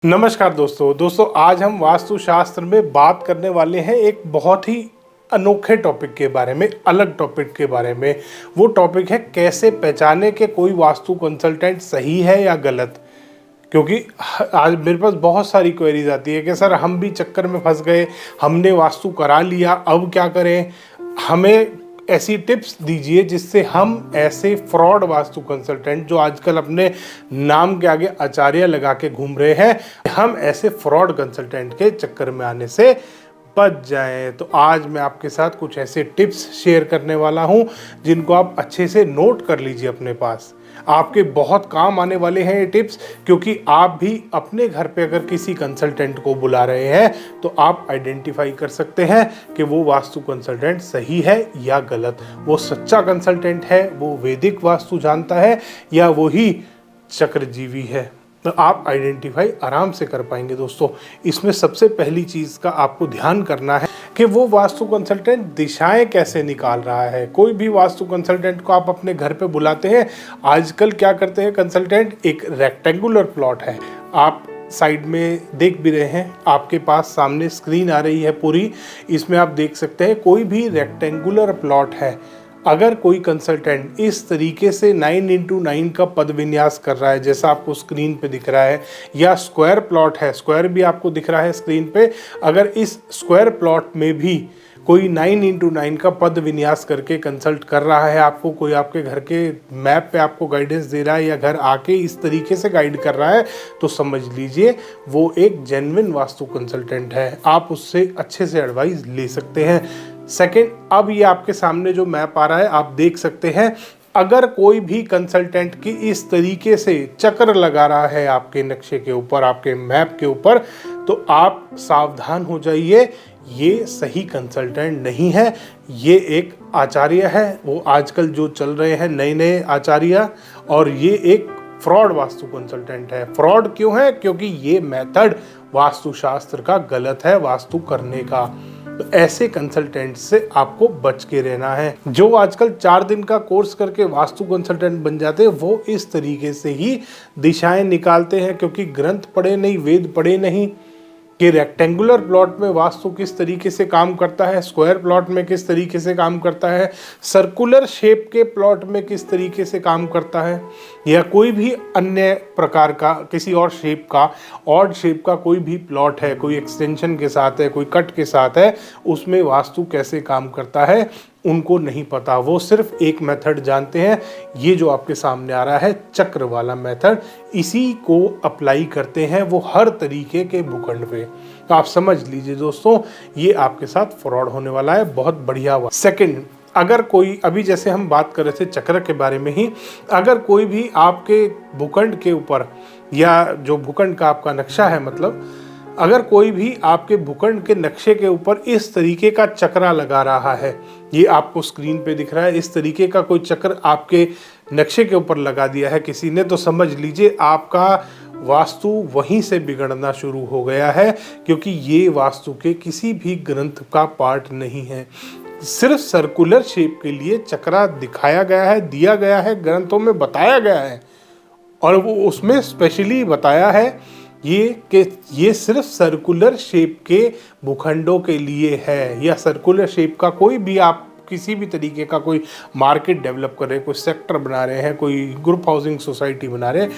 नमस्कार दोस्तों आज हम वास्तुशास्त्र में बात करने वाले हैं एक बहुत ही अनोखे टॉपिक के बारे में, अलग टॉपिक के बारे में। वो टॉपिक है कैसे पहचाने कि कोई वास्तु कंसल्टेंट सही है या गलत। क्योंकि आज मेरे पास बहुत सारी क्वेरीज आती है कि सर हम भी चक्कर में फंस गए, हमने वास्तु करा लिया, अब क्या करें। हमें ऐसी टिप्स दीजिए जिससे हम ऐसे फ्रॉड वास्तु कंसल्टेंट जो आजकल अपने नाम के आगे आचार्य लगा के घूम रहे हैं, हम ऐसे फ्रॉड कंसल्टेंट के चक्कर में आने से बच जाएं। तो आज मैं आपके साथ कुछ ऐसे टिप्स शेयर करने वाला हूं जिनको आप अच्छे से नोट कर लीजिए अपने पास। आपके बहुत काम आने वाले हैं ये टिप्स, क्योंकि आप भी अपने घर पे अगर किसी कंसल्टेंट को बुला रहे हैं तो आप आइडेंटिफाई कर सकते हैं कि वो वास्तु कंसल्टेंट सही है या गलत, वो सच्चा कंसल्टेंट है, वो वैदिक वास्तु जानता है या वो ही चक्रजीवी है। तो आप आइडेंटिफाई आराम से कर पाएंगे। दोस्तों इसमें सबसे पहली चीज़ का आपको ध्यान करना है कि वो वास्तु कंसल्टेंट दिशाएं कैसे निकाल रहा है। कोई भी वास्तु कंसल्टेंट को आप अपने घर पे बुलाते हैं, आजकल क्या करते हैं कंसल्टेंट, एक रेक्टेंगुलर प्लॉट है, आप साइड में देख भी रहे हैं, आपके पास सामने स्क्रीन आ रही है पूरी, इसमें आप देख सकते हैं कोई भी रेक्टेंगुलर प्लॉट है। अगर कोई कंसल्टेंट इस तरीके से 9x9 का पद विन्यास कर रहा है जैसा आपको स्क्रीन पे दिख रहा है, या स्क्वायर प्लॉट है, स्क्वायर भी आपको दिख रहा है स्क्रीन पे, अगर इस स्क्वायर प्लॉट में भी कोई 9x9 का पद विन्यास करके कंसल्ट कर रहा है आपको, कोई आपके घर के मैप पे आपको गाइडेंस दे रहा है या घर आके इस तरीके से गाइड कर रहा है, तो समझ लीजिए वो एक जेन्युइन वास्तु कंसल्टेंट है। आप उससे अच्छे से एडवाइस ले सकते हैं। सेकंड, अब ये आपके सामने जो मैप आ रहा है आप देख सकते हैं, अगर कोई भी कंसल्टेंट की इस तरीके से चक्र लगा रहा है आपके नक्शे के ऊपर, आपके मैप के ऊपर, तो आप सावधान हो जाइए, ये सही कंसल्टेंट नहीं है, ये एक आचार्य है। वो आजकल जो चल रहे हैं नए नए आचार्य, और ये एक फ्रॉड वास्तु कंसल्टेंट है। फ्रॉड क्यों है? क्योंकि ये मेथड वास्तुशास्त्र का गलत है वास्तु करने का। तो ऐसे कंसल्टेंट से आपको बच के रहना है। जो आजकल 4 दिन का कोर्स करके वास्तु कंसल्टेंट बन जाते हैं, वो इस तरीके से ही दिशाएं निकालते हैं, क्योंकि ग्रंथ पढ़े नहीं, वेद पढ़े नहीं कि रेक्टेंगुलर प्लॉट में वास्तु किस तरीके से काम करता है, स्क्वायर प्लॉट में किस तरीके से काम करता है, सर्कुलर शेप के प्लॉट में किस तरीके से काम करता है, या कोई भी अन्य प्रकार का किसी और शेप का, ऑड शेप का कोई भी प्लॉट है, कोई एक्सटेंशन के साथ है, कोई कट के साथ है, उसमें वास्तु कैसे काम करता है उनको नहीं पता। वो सिर्फ एक मेथड जानते हैं, ये जो आपके सामने आ रहा है चक्र वाला मेथड, इसी को अप्लाई करते हैं वो हर तरीके के भूखंड पे। तो आप समझ लीजिए दोस्तों, ये आपके साथ फ्रॉड होने वाला है। बहुत बढ़िया हुआ। सेकंड, अगर कोई, अभी जैसे हम बात कर रहे थे चक्र के बारे में ही, अगर कोई भी आपके भूखंड के ऊपर, या जो भूखंड का आपका नक्शा है, मतलब अगर कोई भी आपके भूखंड के नक्शे के ऊपर इस तरीके का चक्रा लगा रहा है, ये आपको स्क्रीन पे दिख रहा है, इस तरीके का कोई चक्र आपके नक्शे के ऊपर लगा दिया है किसी ने, तो समझ लीजिए आपका वास्तु वहीं से बिगड़ना शुरू हो गया है, क्योंकि ये वास्तु के किसी भी ग्रंथ का पार्ट नहीं है। सिर्फ सर्कुलर शेप के लिए चक्रा दिखाया गया है, दिया गया है, ग्रंथों में बताया गया है, और वो उसमें स्पेशली बताया है ये सिर्फ सर्कुलर शेप के भूखंडों के लिए है, या सर्कुलर शेप का कोई भी, आप किसी भी तरीके का कोई मार्केट डेवलप कर रहे हैं, कोई सेक्टर बना रहे हैं, कोई ग्रुप हाउसिंग सोसाइटी बना रहे हैं,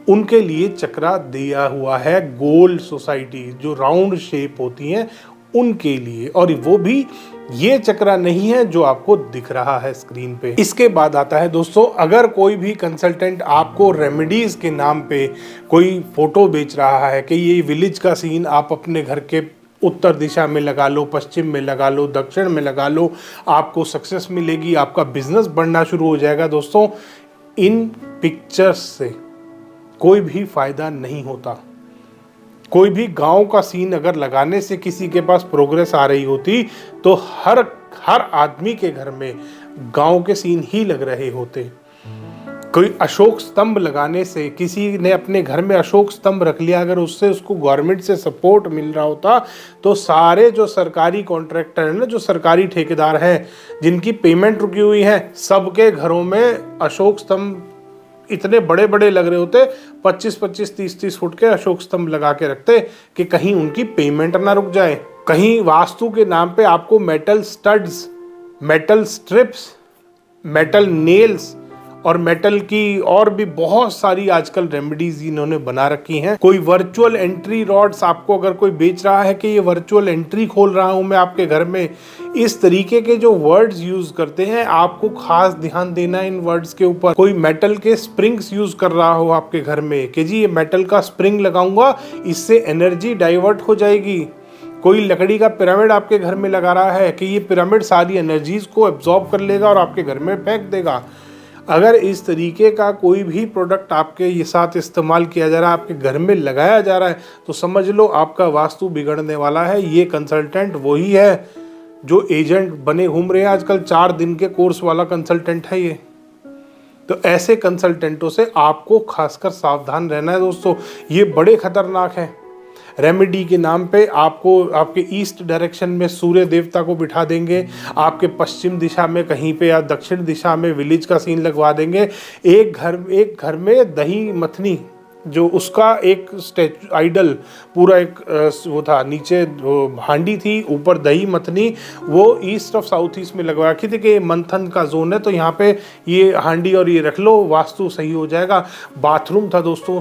उनके लिए चक्रा दिया हुआ है। गोल सोसाइटी जो राउंड शेप होती हैं उनके लिए, और वो भी ये चक्रा नहीं है जो आपको दिख रहा है स्क्रीन पे। इसके बाद आता है दोस्तों, अगर कोई भी कंसल्टेंट आपको रेमेडीज के नाम पे कोई फोटो बेच रहा है कि ये विलेज का सीन आप अपने घर के उत्तर दिशा में लगा लो, पश्चिम में लगा लो, दक्षिण में लगा लो, आपको सक्सेस मिलेगी, आपका बिजनेस बढ़ना शुरू हो जाएगा, दोस्तों इन पिक्चर्स से कोई भी फायदा नहीं होता। कोई भी गांव का सीन अगर लगाने से किसी के पास प्रोग्रेस आ रही होती, तो हर आदमी के घर में गांव के सीन ही लग रहे होते। कोई अशोक स्तंभ लगाने से, किसी ने अपने घर में अशोक स्तंभ रख लिया, अगर उससे उसको गवर्नमेंट से सपोर्ट मिल रहा होता, तो सारे जो सरकारी कॉन्ट्रैक्टर हैं ना, जो सरकारी ठेकेदार हैं जिनकी पेमेंट रुकी हुई है, सबके घरों में अशोक स्तंभ इतने बड़े बड़े लग रहे होते, 25-25, 30-30 फुट के अशोक स्तंभ लगा के रखते कि कहीं उनकी पेमेंट ना रुक जाए। कहीं वास्तु के नाम पे आपको metal studs, metal strips, metal nails और मेटल की और भी बहुत सारी आजकल रेमेडीज इन्होंने बना रखी हैं। कोई वर्चुअल एंट्री रॉड्स आपको अगर कोई बेच रहा है कि ये वर्चुअल एंट्री खोल रहा हूं मैं आपके घर में, इस तरीके के जो वर्ड्स यूज करते हैं आपको खास ध्यान देना है इन वर्ड्स के ऊपर। कोई मेटल के स्प्रिंग्स यूज कर रहा हो आपके घर में कि जी ये मेटल का स्प्रिंग लगाऊंगा, इससे एनर्जी डाइवर्ट हो जाएगी। कोई लकड़ी का पिरामिड आपके घर में लगा रहा है कि ये पिरामिड सारी एनर्जीज को एब्जॉर्ब कर लेगा और आपके घर में फेंक देगा। अगर इस तरीके का कोई भी प्रोडक्ट आपके ये साथ इस्तेमाल किया जा रहा है, आपके घर में लगाया जा रहा है, तो समझ लो आपका वास्तु बिगड़ने वाला है। ये कंसल्टेंट वही है जो एजेंट बने घूम रहे हैं आजकल, 4 दिन के कोर्स वाला कंसल्टेंट है ये। तो ऐसे कंसल्टेंटों से आपको खासकर सावधान रहना है दोस्तों, ये बड़े खतरनाक हैं। रेमेडी के नाम पे आपको आपके ईस्ट डायरेक्शन में सूर्य देवता को बिठा देंगे, आपके पश्चिम दिशा में कहीं पे या दक्षिण दिशा में विलेज का सीन लगवा देंगे। एक घर में दही मथनी, जो उसका एक स्टैचू आइडल पूरा एक वो था, नीचे हांडी थी, ऊपर दही मथनी, वो ईस्ट ऑफ साउथ ईस्ट में लगवा रखी थी कि मंथन का जोन है तो यहाँ पे ये हांडी और ये रख लो, वास्तु सही हो जाएगा। बाथरूम था दोस्तों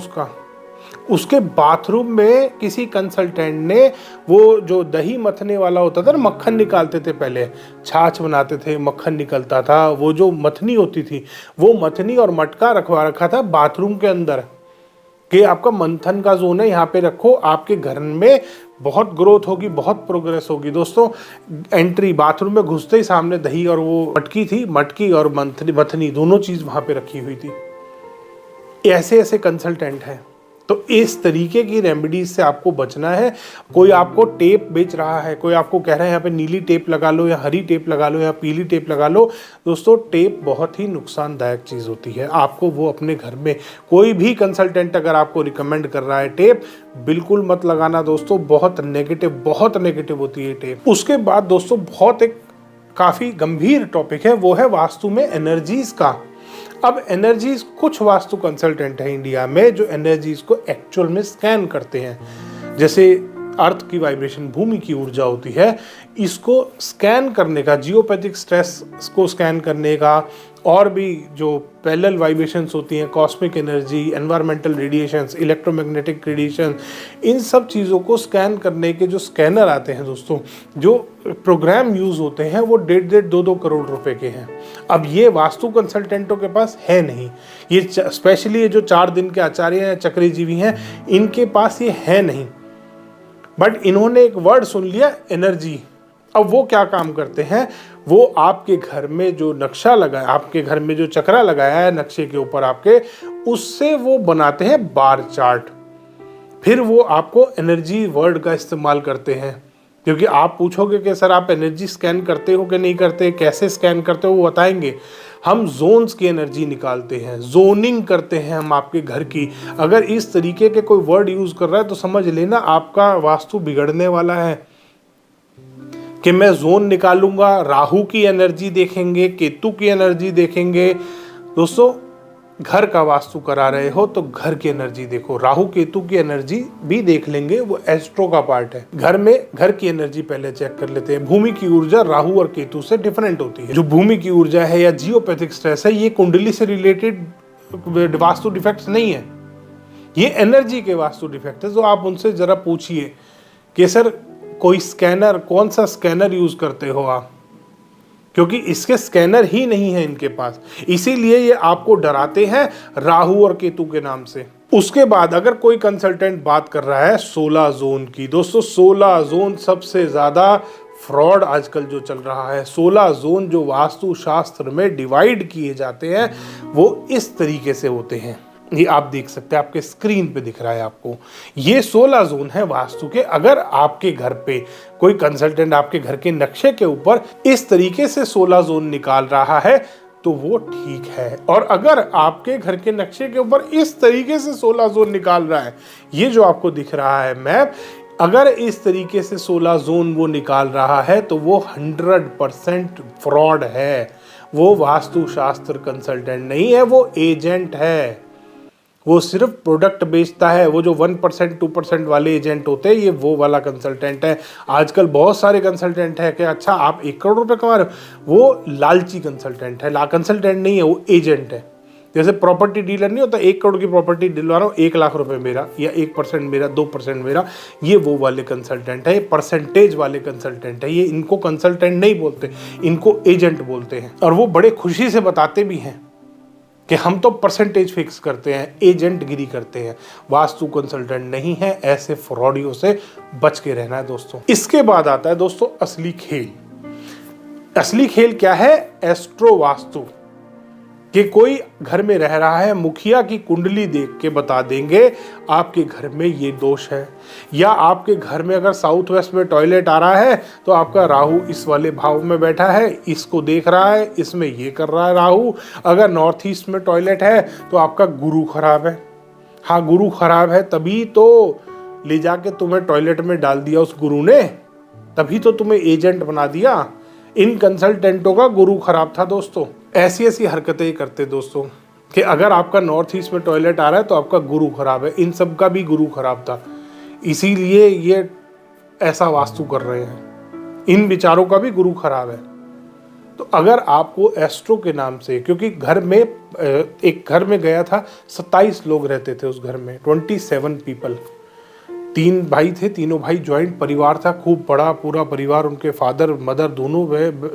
उसके बाथरूम में किसी कंसल्टेंट ने वो जो दही मथने वाला होता था ना, मक्खन निकालते थे पहले, छाछ बनाते थे, मक्खन निकलता था, वो जो मथनी होती थी वो मथनी और मटका रखवा रखा था बाथरूम के अंदर कि आपका मंथन का जोन है, यहाँ पे रखो, आपके घर में बहुत ग्रोथ होगी, बहुत प्रोग्रेस होगी। दोस्तों एंट्री बाथरूम में घुसते ही सामने दही और वो मटकी थी, मटकी और मथनी दोनों चीज वहां पे रखी हुई थी। ऐसे ऐसे कंसल्टेंट हैं। तो इस तरीके की रेमेडीज से आपको बचना है। कोई आपको टेप बेच रहा है, कोई आपको कह रहा है यहाँ पे नीली टेप लगा लो या हरी टेप लगा लो या पीली टेप लगा लो। दोस्तों टेप बहुत ही नुकसानदायक चीज़ होती है, आपको वो अपने घर में कोई भी कंसल्टेंट अगर आपको रिकमेंड कर रहा है टेप, बिल्कुल मत लगाना दोस्तों, बहुत नेगेटिव होती है टेप। उसके बाद दोस्तों बहुत एक काफ़ी गंभीर टॉपिक है, वो है वास्तु में एनर्जीज का। अब एनर्जीज, कुछ वास्तु कंसल्टेंट है इंडिया में जो एनर्जीज को एक्चुअल में स्कैन करते हैं। जैसे अर्थ की वाइब्रेशन, भूमि की ऊर्जा होती है, इसको स्कैन करने का, जियोपैथिक स्ट्रेस को स्कैन करने का, और भी जो पैरेलल वाइब्रेशंस होती हैं, cosmic energy, environmental radiations, electromagnetic radiation, इन सब चीज़ों को स्कैन करने के जो स्कैनर आते हैं दोस्तों, जो प्रोग्राम यूज़ होते हैं, वो 1.5-2 करोड़ रुपए के हैं। अब ये वास्तु कंसल्टेंटों के पास है नहीं, ये स्पेशली ये जो 4 दिन के आचार्य हैं, चक्रजीवी हैं, इनके पास ये है नहीं। बट इन्होंने एक वर्ड सुन लिया, एनर्जी। अब वो क्या काम करते हैं, वो आपके घर में जो नक्शा लगाया, आपके घर में जो चक्रा लगाया है नक्शे के ऊपर आपके, उससे वो बनाते हैं बार चार्ट। फिर वो आपको एनर्जी वर्ड का इस्तेमाल करते हैं, क्योंकि आप पूछोगे कि सर आप एनर्जी स्कैन करते हो कि नहीं करते, कैसे स्कैन करते हो, वो बताएंगे। हम जोन्स की एनर्जी निकालते हैं, जोनिंग करते हैं हम आपके घर की। अगर इस तरीके के कोई वर्ड यूज कर रहा है तो समझ लेना आपका वास्तु बिगड़ने वाला है। कि मैं जोन निकालूंगा, राहु की एनर्जी देखेंगे, केतु की एनर्जी देखेंगे। दोस्तों घर का वास्तु करा रहे हो तो घर की एनर्जी देखो, राहु केतु की एनर्जी भी देख लेंगे, वो एस्ट्रो का पार्ट है। घर में घर की एनर्जी पहले चेक कर लेते हैं। भूमि की ऊर्जा राहु और केतु से डिफरेंट होती है। जो भूमि की ऊर्जा है या जियोपैथिक स्ट्रेस है, ये कुंडली से रिलेटेड वास्तु डिफेक्ट्स नहीं है, ये एनर्जी के वास्तु डिफेक्ट है। तो आप उनसे जरा पूछिए कि सर कोई स्कैनर, कौन सा स्कैनर यूज करते हो आप, क्योंकि इसके स्कैनर ही नहीं है इनके पास, इसीलिए ये आपको डराते हैं राहु और केतु के नाम से। उसके बाद अगर कोई कंसल्टेंट बात कर रहा है 16 जोन की, दोस्तों 16 जोन सबसे ज्यादा फ्रॉड आजकल जो चल रहा है। 16 जोन जो वास्तु शास्त्र में डिवाइड किए जाते हैं वो इस तरीके से होते हैं, ये आप देख सकते हैं, आपके स्क्रीन पे दिख रहा है आपको। ये 16 जोन है वास्तु के। अगर आपके घर पे कोई कंसल्टेंट आपके घर के नक्शे के ऊपर इस तरीके से 16 जोन निकाल रहा है तो वो ठीक है, और अगर आपके घर के नक्शे के ऊपर इस तरीके से 16 जोन निकाल रहा है, ये जो आपको दिख रहा है मैप, अगर इस तरीके से 16 जोन वो निकाल रहा है तो वो 100% फ्रॉड है। वो वास्तुशास्त्र कंसल्टेंट नहीं है, वो एजेंट है। वो सिर्फ प्रोडक्ट बेचता है। वो जो 1% 2% वाले एजेंट होते हैं, ये वो वाला कंसल्टेंट है। आजकल बहुत सारे कंसल्टेंट है कि अच्छा आप 1 करोड़ रुपए कमा रहे हो, वो लालची कंसल्टेंट है। कंसल्टेंट नहीं है, वो एजेंट है। जैसे प्रॉपर्टी डीलर नहीं होता, 1 करोड़ की प्रॉपर्टी दिलवा रहा हूँ, 1 लाख रुपए मेरा या 1% मेरा, 2% मेरा, ये वो वाले कंसल्टेंट है। ये परसेंटेज वाले कंसल्टेंट है। ये इनको कंसल्टेंट नहीं बोलते, इनको एजेंट बोलते हैं। और वो बड़े खुशी से बताते भी हैं कि हम तो परसेंटेज फिक्स करते हैं, एजेंट गिरी करते हैं, वास्तु कंसल्टेंट नहीं है। ऐसे फ्रॉडियों से बच के रहना है दोस्तों। इसके बाद आता है दोस्तों असली खेल। असली खेल क्या है? एस्ट्रो वास्तु। कि कोई घर में रह रहा है, मुखिया की कुंडली देख के बता देंगे आपके घर में ये दोष है, या आपके घर में अगर साउथ वेस्ट में टॉयलेट आ रहा है तो आपका राहु इस वाले भाव में बैठा है, इसको देख रहा है, इसमें ये कर रहा है राहु। अगर नॉर्थ ईस्ट में टॉयलेट है तो आपका गुरु खराब है। हाँ, गुरु खराब है, तभी तो ले जाके तुम्हें टॉयलेट में डाल दिया उस गुरु ने, तभी तो तुम्हें एजेंट बना दिया। इन कंसल्टेंटों का गुरु खराब था दोस्तों। ऐसी ऐसी हरकतें करते दोस्तों कि अगर आपका नॉर्थ ईस्ट में टॉयलेट आ रहा है तो आपका गुरु खराब है। इन सब का भी गुरु खराब था, इसीलिए ये ऐसा वास्तु कर रहे हैं। इन विचारों का भी गुरु खराब है। तो अगर आपको एस्ट्रो के नाम से, क्योंकि घर में एक घर में गया था, 27 लोग रहते थे उस घर में, 27 पीपल। 3 भाई थे, तीनों भाई ज्वाइंट परिवार था, खूब बड़ा पूरा परिवार। उनके फादर मदर दोनों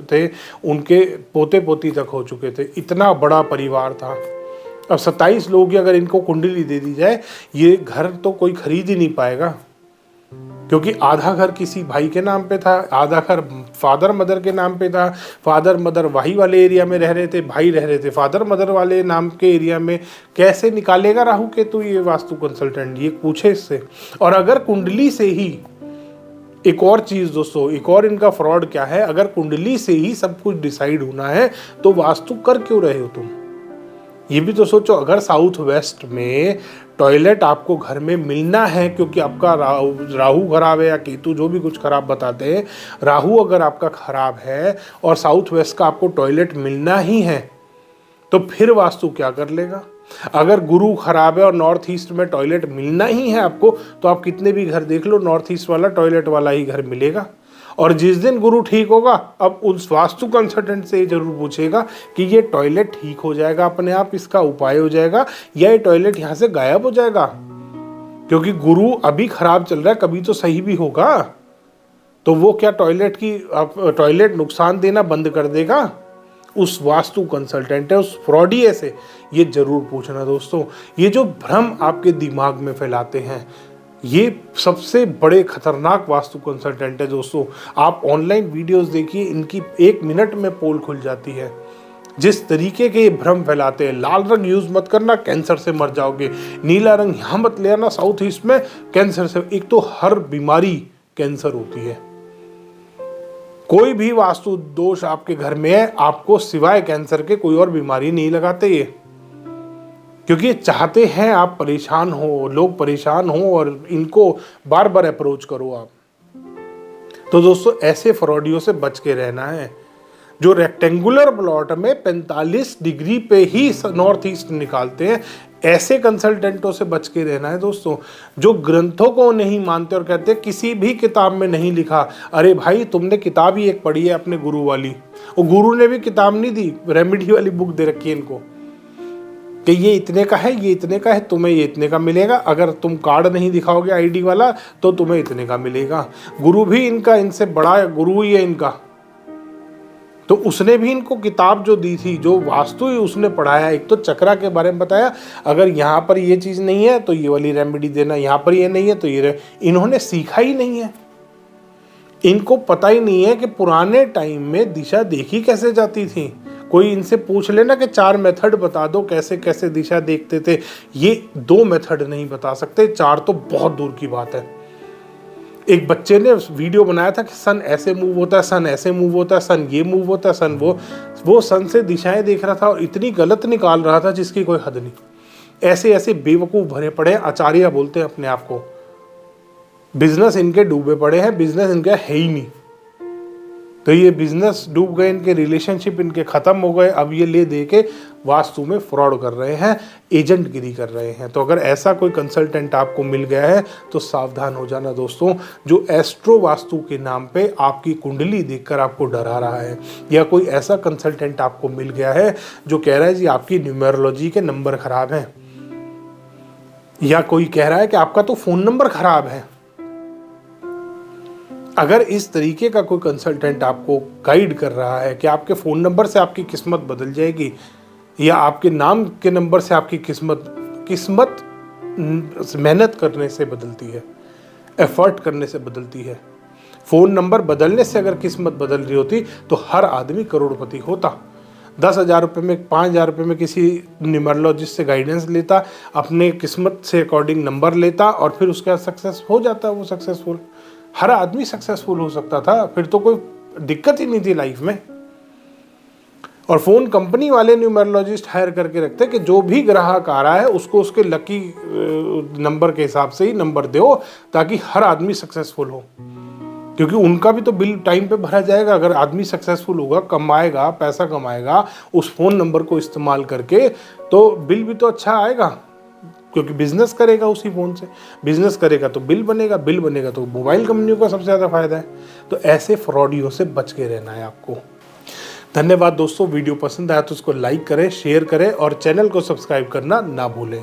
थे, उनके पोते पोती तक हो चुके थे। इतना बड़ा परिवार था। अब 27 लोग की अगर इनको कुंडली दे दी जाए, ये घर तो कोई खरीद ही नहीं पाएगा, क्योंकि आधा घर किसी भाई के नाम पे था, आधा घर फादर मदर के नाम पे था। फादर मदर वही वाले एरिया में रह रहे थे, भाई रह रहे थे फादर मदर वाले नाम के एरिया में। कैसे निकालेगा राहु केतु ये वास्तु कंसल्टेंट? ये पूछे इससे। और अगर कुंडली से ही, एक और चीज दोस्तों, एक और इनका फ्रॉड क्या है, अगर कुंडली से ही सब कुछ डिसाइड होना है तो वास्तु कर क्यों रहे हो तुम? ये भी तो सोचो। अगर साउथ वेस्ट में टॉयलेट आपको घर में मिलना है, क्योंकि आपका राहु खराब है या केतु जो भी कुछ खराब बताते हैं, राहु अगर आपका खराब है और साउथ वेस्ट का आपको टॉयलेट मिलना ही है, तो फिर वास्तु क्या कर लेगा? अगर गुरु खराब है और नॉर्थ ईस्ट में टॉयलेट मिलना ही है आपको, तो आप कितने भी घर देख लो, नॉर्थ ईस्ट वाला टॉयलेट वाला ही घर मिलेगा। और जिस दिन गुरु ठीक होगा, अब उस वास्तु कंसल्टेंट से जरूर पूछेगा कि ये टॉयलेट ठीक हो जाएगा अपने आप, इसका उपाय हो जाएगा, या ये टॉयलेट यहाँ से गायब हो जाएगा? क्योंकि गुरु अभी खराब चल रहा है, कभी तो सही भी होगा। तो वो क्या टॉयलेट नुकसान देना बंद कर देगा? उस वास्तु कंसल्टेंट है, उस फ्रॉडिये से ये जरूर पूछना दोस्तों। ये जो भ्रम आपके दिमाग में फैलाते हैं, ये सबसे बड़े खतरनाक वास्तु कंसल्टेंट है दोस्तों। आप ऑनलाइन वीडियोस देखिए, इनकी 1 मिनट में पोल खुल जाती है। जिस तरीके के ये भ्रम फैलाते हैं, लाल रंग यूज मत करना, कैंसर से मर जाओगे। नीला रंग यहाँ मत ले आना, साउथ ईस्ट में कैंसर से। एक तो हर बीमारी कैंसर होती है। कोई भी वास्तु दोष आपके घर में है, आपको सिवाय कैंसर के कोई और बीमारी नहीं लगाते ये, क्योंकि ये चाहते हैं आप परेशान हो, लोग परेशान हो, और इनको बार बार अप्रोच करो आप। तो दोस्तों ऐसे फ्रॉडियों से बच के रहना है। जो रेक्टेंगुलर प्लॉट में 45 डिग्री पे ही नॉर्थ ईस्ट निकालते हैं, ऐसे कंसल्टेंटों से बच के रहना है दोस्तों। जो ग्रंथों को नहीं मानते और कहते हैं किसी भी किताब में नहीं लिखा। अरे भाई, तुमने किताब ही एक पढ़ी है अपने गुरु वाली, और गुरु ने भी किताब नहीं दी, रेमेडी वाली बुक दे रखी है इनको कि ये इतने का है, ये इतने का है, तुम्हें ये इतने का मिलेगा। अगर तुम कार्ड नहीं दिखाओगे आईडी वाला तो तुम्हें इतने का मिलेगा। गुरु भी इनका, इनसे बड़ा गुरु ही है इनका। तो उसने भी इनको किताब जो दी थी, जो वास्तु ही उसने पढ़ाया। एक तो चक्रा के बारे में बताया, अगर यहाँ पर ये चीज़ नहीं है तो ये वाली रेमेडी देना, यहाँ पर ये नहीं है तो ये। इन्होंने सीखा ही नहीं है, इनको पता ही नहीं है कि पुराने टाइम में दिशा देखी कैसे जाती थी। कोई इनसे पूछ लेना कि 4 मेथड बता दो कैसे कैसे दिशा देखते थे, ये 2 मेथड नहीं बता सकते, 4 तो बहुत दूर की बात है। एक बच्चे ने वीडियो बनाया था कि सन ऐसे मूव होता है, सन ऐसे मूव होता है, सन ये मूव होता है, सन वो सन से दिशाएं देख रहा था और इतनी गलत निकाल रहा था जिसकी कोई हद नहीं। ऐसे ऐसे बेवकूफ़ भरे पड़े हैं, आचार्य बोलते हैं अपने आप को। बिजनेस इनके डूबे पड़े हैं, बिजनेस इनका है ही नहीं। तो ये बिजनेस डूब गए, इनके रिलेशनशिप इनके ख़त्म हो गए। अब ये ले दे के वास्तु में फ्रॉड कर रहे हैं, एजेंटगिरी कर रहे हैं। तो अगर ऐसा कोई कंसल्टेंट आपको मिल गया है तो सावधान हो जाना दोस्तों, जो एस्ट्रो वास्तु के नाम पे आपकी कुंडली देखकर आपको डरा रहा है, या कोई ऐसा कंसल्टेंट आपको मिल गया है जो कह रहा है जी आपकी न्यूमरोलॉजी के नंबर खराब हैं, या कोई कह रहा है कि आपका तो फ़ोन नंबर खराब है। अगर इस तरीके का कोई कंसल्टेंट आपको गाइड कर रहा है कि आपके फ़ोन नंबर से आपकी किस्मत बदल जाएगी, या आपके नाम के नंबर से आपकी किस्मत मेहनत करने से बदलती है, एफर्ट करने से बदलती है। फ़ोन नंबर बदलने से अगर किस्मत बदल रही होती तो हर आदमी करोड़पति होता। 10,000 रुपये में, 5,000 रुपये में किसी न्यूमरोलॉजिस्ट से गाइडेंस लेता, अपने किस्मत से अकॉर्डिंग नंबर लेता और फिर उसके बाद सक्सेस हो जाता। वो सक्सेसफुल, हर आदमी सक्सेसफुल हो सकता था, फिर तो कोई दिक्कत ही नहीं थी लाइफ में। और फ़ोन कंपनी वाले न्यूमरोलॉजिस्ट हायर करके रखते कि जो भी ग्राहक आ रहा है उसको उसके लकी नंबर के हिसाब से ही नंबर दो, ताकि हर आदमी सक्सेसफुल हो, क्योंकि उनका भी तो बिल टाइम पे भरा जाएगा। अगर आदमी सक्सेसफुल होगा, कमाएगा, पैसा कमाएगा उस फ़ोन नंबर को इस्तेमाल करके, तो बिल भी तो अच्छा आएगा, क्योंकि बिजनेस करेगा उसी फ़ोन से। बिजनेस करेगा तो बिल बनेगा, बिल बनेगा तो मोबाइल कंपनियों का सबसे ज़्यादा फायदा है। तो ऐसे फ्रॉडियों से बच के रहना है आपको। धन्यवाद दोस्तों, वीडियो पसंद आया तो उसको लाइक करें, शेयर करें और चैनल को सब्सक्राइब करना ना भूलें।